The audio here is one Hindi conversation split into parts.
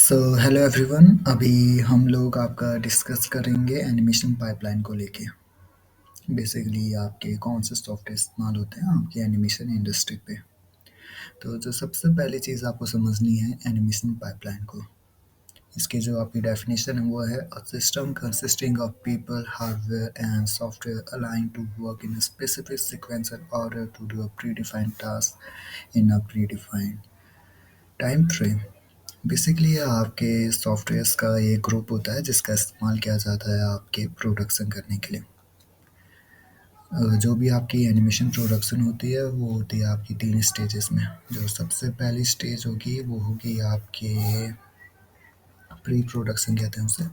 So hello everyone. अभी हम लोग आपका डिस्कस करेंगे एनिमेशन पाइपलाइन को लेके। बेसिकली आपके कौन से सॉफ्टवेयर इस्तेमाल होते हैं आपकी एनिमेशन इंडस्ट्री पे। तो जो सबसे पहली चीज़ आपको समझनी है एनिमेशन पाइपलाइन को, इसकी जो आपकी डेफिनेशन है वो है a system consisting of people hardware and software align to work in a specific sequence in order to do a predefined task in a predefined time frame. Basically ये आपके सॉफ्टवेयर्स का एक ग्रुप होता है जिसका इस्तेमाल किया जाता है आपके प्रोडक्शन करने के लिए। जो भी आपकी एनिमेशन प्रोडक्शन होती है वो होती है आपकी 3 स्टेजेस में। जो सबसे पहली स्टेज होगी वो होगी आपके प्री प्रोडक्शन कहते हैं उसे।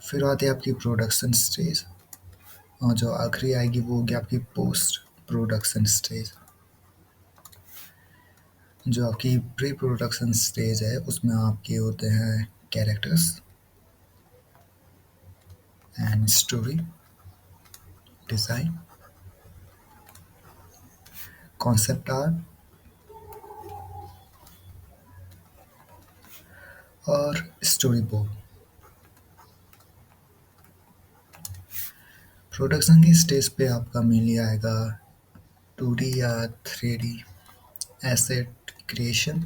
फिर आती है आपकी प्रोडक्शन स्टेज और जो आखिरी आएगी वो होगी आपकी पोस्ट प्रोडक्शन स्टेज। जो आपकी प्री प्रोडक्शन स्टेज है उसमें आपके होते हैं characters and story design, concept art और स्टोरी बोर्ड। प्रोडक्शन की स्टेज पे आपका मेनली आएगा 2D या 3D एसेट क्रिएशन।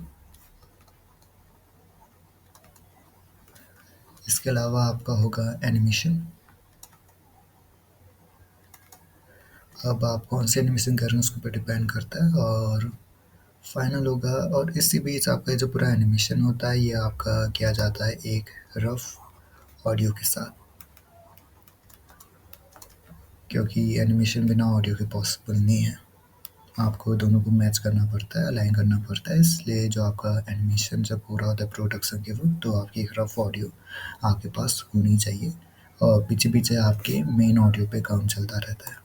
इसके अलावा आपका होगा एनिमेशन। अब आप कौन सी एनिमेशन कर रहे हैं उसके ऊपर डिपेंड करता है और फाइनल होगा। और इसी बीच आपका जो पूरा एनिमेशन होता है ये आपका किया जाता है एक रफ ऑडियो के साथ, क्योंकि एनिमेशन बिना ऑडियो के पॉसिबल नहीं है। आपको दोनों को मैच करना पड़ता है, अलाइन करना पड़ता है। इसलिए जो आपका एनिमेशन जब हो रहा होता है प्रोडक्शन के वक्त तो आपकी एक रफ ऑडियो आपके पास होनी चाहिए और पीछे पीछे आपके मेन ऑडियो पे काम चलता रहता है।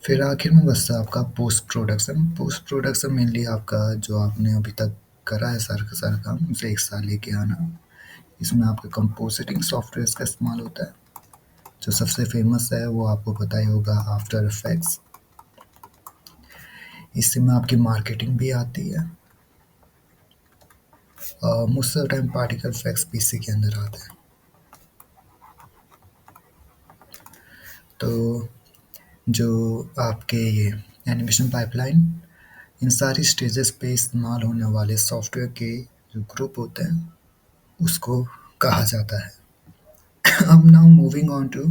फिर आखिर में बचता है आपका post production. Post production mainly आपका जो आपने अभी तक करा है सारा का सारा काम उसे एक साथ लेके आना। इसमें आपके कंपोजिटिंग सॉफ्टवेयर का इस्तेमाल होता है। जो सबसे फेमस है वो आपको पता ही होगा आफ्टर इफेक्ट्स। इसमें आपकी मार्केटिंग भी आती है और most of time particle effects भी इसी के अंदर आते हैं। तो जो आपके ये एनिमेशन पाइपलाइन इन सारी स्टेजेस पे इस्तेमाल होने वाले सॉफ्टवेयर के जो ग्रुप होते हैं उसको कहा जाता है। अब now moving on to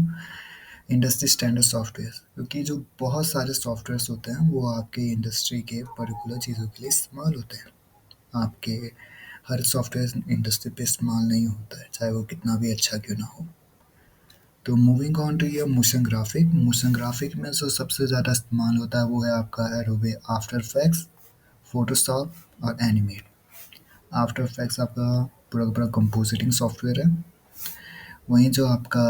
industry standard software, क्योंकि जो बहुत सारे सॉफ्टवेयर्स होते हैं वो आपके इंडस्ट्री के पर्टिकुलर चीज़ों के लिए इस्तेमाल होते हैं। आपके हर सॉफ्टवेयर इंडस्ट्री पे इस्तेमाल नहीं होता है, चाहे वो कितना भी अच्छा क्यों ना हो। तो मूविंग ऑन टू ये मोशन ग्राफिक। मोशन ग्राफिक में जो सबसे ज़्यादा इस्तेमाल होता है वो है आपका एडोबे आफ्टर इफेक्ट्स, फोटोशॉप और एनिमेट। आफ्टर इफेक्ट्स आपका पूरा का पूरा कंपोजिटिंग सॉफ्टवेयर है। वहीं जो आपका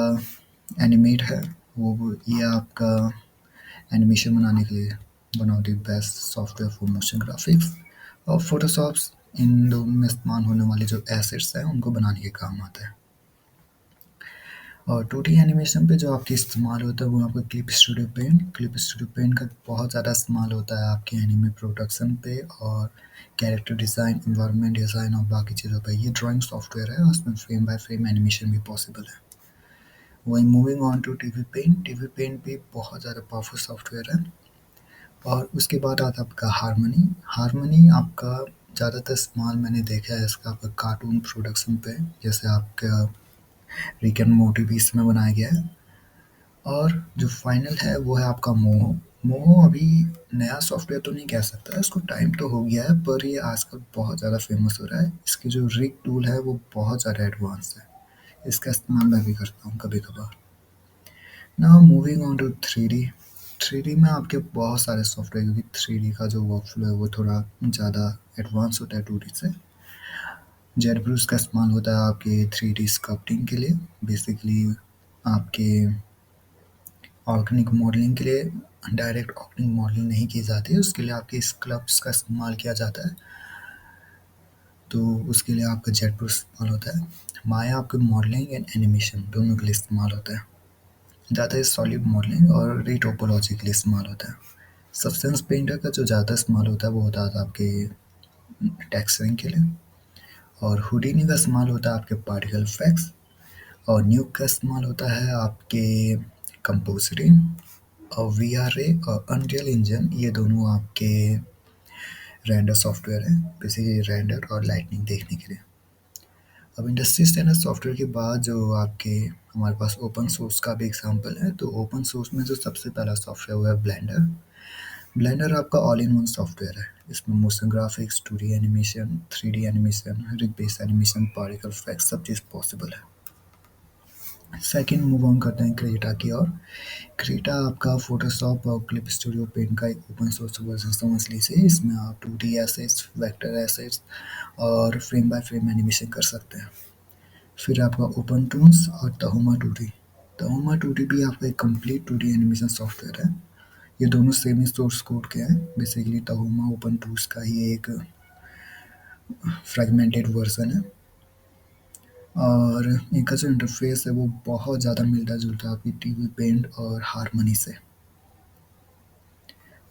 एनिमेट है वो ये आपका एनिमेशन बनाने के लिए one of the best software for motion graphics. और फोटोशॉप्स इन दोनों में इस्तेमाल होने वाले जो एसेट्स हैं उनको बनाने के काम आता है। और 2D एनिमेशन पे जो आपके इस्तेमाल होता है वो आपका Clip Studio Paint. Clip Studio Paint का बहुत ज़्यादा इस्तेमाल होता है आपके एनिमे प्रोडक्शन पे और कैरेक्टर डिज़ाइन, एनवायरनमेंट डिज़ाइन और बाकी चीज़ों पे। ये ड्राइंग सॉफ्टवेयर है और उसमें फ्रेम बाय फ्रेम एनिमेशन भी पॉसिबल है। वहीं moving on to TV Paint. TV Paint भी बहुत ज़्यादा पावरफुल सॉफ्टवेयर है। और उसके बाद आता है आपका हार्मनी। हार्मनी आपका ज़्यादातर इस्तेमाल मैंने देखा है इसका आपका कार्टून प्रोडक्शन पे, जैसे आपका रिक एंड मोर्टी भी इसमें बनाया गया है। और जो फाइनल है वो है आपका मोहो। मोहो अभी नया सॉफ्टवेयर तो नहीं कह सकता, इसको टाइम तो हो गया है पर ये आजकल बहुत ज़्यादा फेमस हो रहा है। इसकी जो रिग टूल है वो बहुत ज़्यादा एडवांस है, इसका इस्तेमाल मैं भी करता हूँ कभी कभार। Now moving on to 3D। 3D में आपके बहुत सारे सॉफ्टवेयर, क्योंकि 3D का जो वर्कफ्लो है वो थोड़ा ज़्यादा एडवांस होता है 2D से। जेटब्रूस का इस्तेमाल होता है आपके 3D स्कल्पटिंग के लिए। बेसिकली आपके ऑर्गेनिक मॉडलिंग के लिए डायरेक्ट ऑर्गेनिक मॉडलिंग नहीं की जाती है, उसके लिए आपके स्कल्प्ट्स का इस्तेमाल किया जाता है। तो उसके लिए आपका जेटब्रूस इस्तेमाल होता है। माया आपके मॉडलिंग एंड एनिमेशन दोनों के लिए इस्तेमाल होता है। ज़्यादा सॉलिड मॉडलिंग और रीटोपोलॉजी के लिए इस्तेमाल होता है। सब्सटेंस पेंटर का जो ज़्यादा इस्तेमाल होता है वो होता है आपके टेक्सचरिंग के लिए, और हुडिनी का इस्तेमाल होता है आपके पार्टिकल इफेक्ट्स, और न्यूक का इस्तेमाल होता है आपके कंपोजिटिंग, और वीआरए और अनरियल इंजन ये दोनों आपके रेंडर सॉफ्टवेयर हैं, बेसिकली रेंडर और लाइटनिंग देखने के लिए। अब इंडस्ट्री स्टैंडर्ड सॉफ्टवेयर के बाद जो आपके हमारे पास ओपन सोर्स का भी एग्जांपल है, तो ओपन सोर्स में जो सबसे पहला सॉफ्टवेयर वो है ब्लेंडर। ब्लेंडर आपका ऑल इन वन सॉफ्टवेयर है। इसमें motion graphics, 2D animation, 3D animation, rig based animation, particle effects सब चीज़ पॉसिबल है। सेकंड मूव ऑन करते हैं क्रिएटा की ओर। क्रिएटा आपका फोटोशॉप और क्लिप स्टूडियो पेंट का एक ओपन सोर्स वर्जन समझ लीजिए। इसमें आप 2D एसेट्स, वेक्टर एसेट्स और फ्रेम बाय फ्रेम एनिमेशन कर सकते हैं। फिर आपका ओपन टून्स और तहुमा 2D। तहुमा 2D भी आपका एक कंप्लीट 2D एनिमेशन सॉफ्टवेयर है। ये दोनों सेम ही सोर्स कोड के हैं। बेसिकली तहुमा ओपन टूल्स का ही एक फ्रेगमेंटेड वर्जन है, और इनका जो इंटरफेस है वो बहुत ज़्यादा मिलता जुलता है आपकी टीवी पेंट और हारमनी से।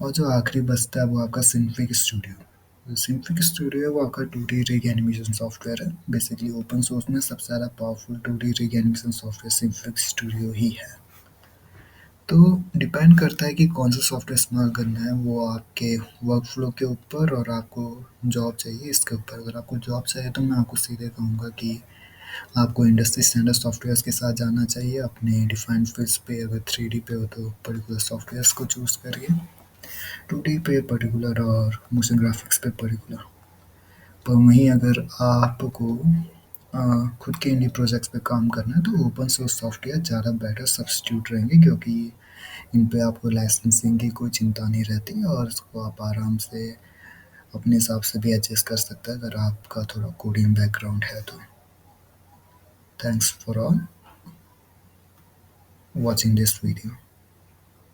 और जो आखिरी बचता है वो आपका सिम्फिक स्टूडियो। सिम्फिक स्टूडियो है वो आपका 2D रिग एनिमेशन सॉफ्टवेयर है। बेसिकली ओपन सोर्स में सबसे ज़्यादा powerful 2D rig animation software Synfig studio ही है। तो डिपेंड करता है कि कौन सा सॉफ्टवेयर इस्तेमाल करना है, वो आपके वर्क फ्लो के ऊपर और आपको जॉब चाहिए इसके ऊपर। अगर आपको जॉब चाहिए तो मैं आपको सीधे कहूँगा कि आपको इंडस्ट्री स्टैंडर्ड सॉफ्टवेयर्स के साथ जाना चाहिए। अपने डिफाइंड फील्ड्स पे अगर 3D पे हो तो पर्टिकुलर सॉफ्टवेयर्स को चूज़ करिए, 2D पे पर्टिकुलर और मोशन ग्राफिक्स पे पर्टिकुलर। पर वहीं अगर आपको खुद के इंडी प्रोजेक्ट्स पे काम करना है तो ओपन सोर्स सॉफ्टवेयर ज़्यादा बेटर सब्स्टिट्यूट रहेंगे, क्योंकि इन पे आपको लाइसेंसिंग की कोई चिंता नहीं रहती और इसको आप आराम से अपने हिसाब से भी एडजस्ट कर सकते हैं अगर आपका थोड़ा कोडिंग बैकग्राउंड है तो। Thanks for all watching this video.